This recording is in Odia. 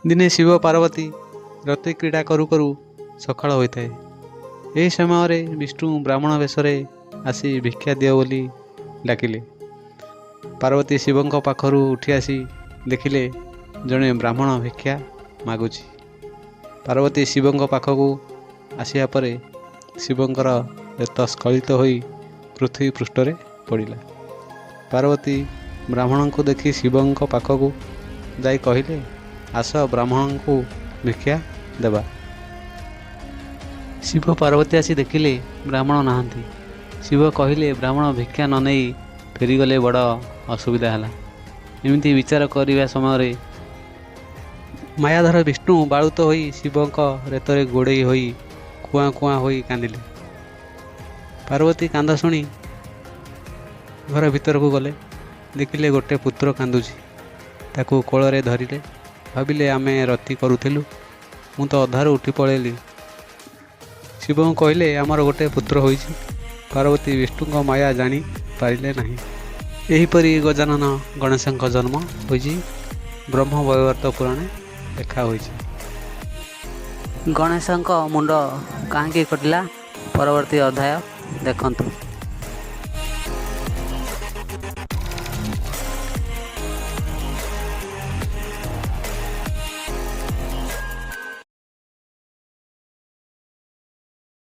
ଦିନେ ଶିବ ପାର୍ବତୀ ରତି କ୍ରୀଡ଼ା କରୁ କରୁ ସକାଳ ହୋଇଥାଏ। ଏହି ସମୟରେ ବିଷ୍ଣୁ ବ୍ରାହ୍ମଣ ବେଶରେ ଆସି ଭିକ୍ଷା ଦିଅ ବୋଲି ଡାକିଲେ। ପାର୍ବତୀ ଶିବଙ୍କ ପାଖରୁ ଉଠି ଆସି ଦେଖିଲେ ଜଣେ ବ୍ରାହ୍ମଣ ଭିକ୍ଷା ମାଗୁଛି। ପାର୍ବତୀ ଶିବଙ୍କ ପାଖକୁ ଆସିବା ପରେ ଶିବଙ୍କର ବେତ ସ୍ଖଳିତ ହୋଇ ପୃଥିବୀ ପୃଷ୍ଠରେ ପଡ଼ିଲା। ପାର୍ବତୀ ବ୍ରାହ୍ମଣଙ୍କୁ ଦେଖି ଶିବଙ୍କ ପାଖକୁ ଯାଇ କହିଲେ, ଆସ ବ୍ରାହ୍ମଣଙ୍କୁ ଭିକ୍ଷା ଦେବା। ଶିବ ପାର୍ବତୀ ଆସି ଦେଖିଲେ ବ୍ରାହ୍ମଣ ନାହାନ୍ତି। ଶିବ କହିଲେ, ବ୍ରାହ୍ମଣ ଭିକ୍ଷା ନ ନେଇ ଫେରିଗଲେ ବଡ଼ ଅସୁବିଧା ହେଲା। ଏମିତି ବିଚାର କରିବା ସମୟରେ ମାୟାଧର ବିଷ୍ଣୁ ବାଳୁତ ହୋଇ ଶିବଙ୍କ ରେତରେ ଗୋଡ଼େଇ ହୋଇ କୁଆଁ କୁଆଁ ହୋଇ କାନ୍ଦିଲେ। ପାର୍ବତୀ କାନ୍ଦ ଶୁଣି ଘର ଭିତରକୁ ଗଲେ। ଦେଖିଲେ ଗୋଟେ ପୁତ୍ର କାନ୍ଦୁଛି। ତାକୁ କୋଳରେ ଧରିଲେ। ଭାବିଲେ ଆମେ ରତି କରୁଥିଲୁ, ମୁଁ ତ ଅଧାରୁ ଉଠି ପଳେଇଲି। ଶିବଙ୍କୁ କହିଲେ, ଆମର ଗୋଟେ ପୁତ୍ର ହୋଇଛି। ପାର୍ବତୀ ବିଷ୍ଣୁଙ୍କ ମାୟା ଜାଣି ପାରିଲେ ନାହିଁ। ଏହିପରି ଗଜାନନ ଗଣେଶଙ୍କ ଜନ୍ମ ହୋଇଛି। ବ୍ରହ୍ମ ବୈବର୍ତ ପୁରାଣେ ଲେଖା ହୋଇଛି। ଗଣେଶଙ୍କ ମୁଣ୍ଡ କାହିଁକି କଟିଲା? ପରବର୍ତ୍ତୀ ଅଧ୍ୟାୟ ଦେଖନ୍ତୁ।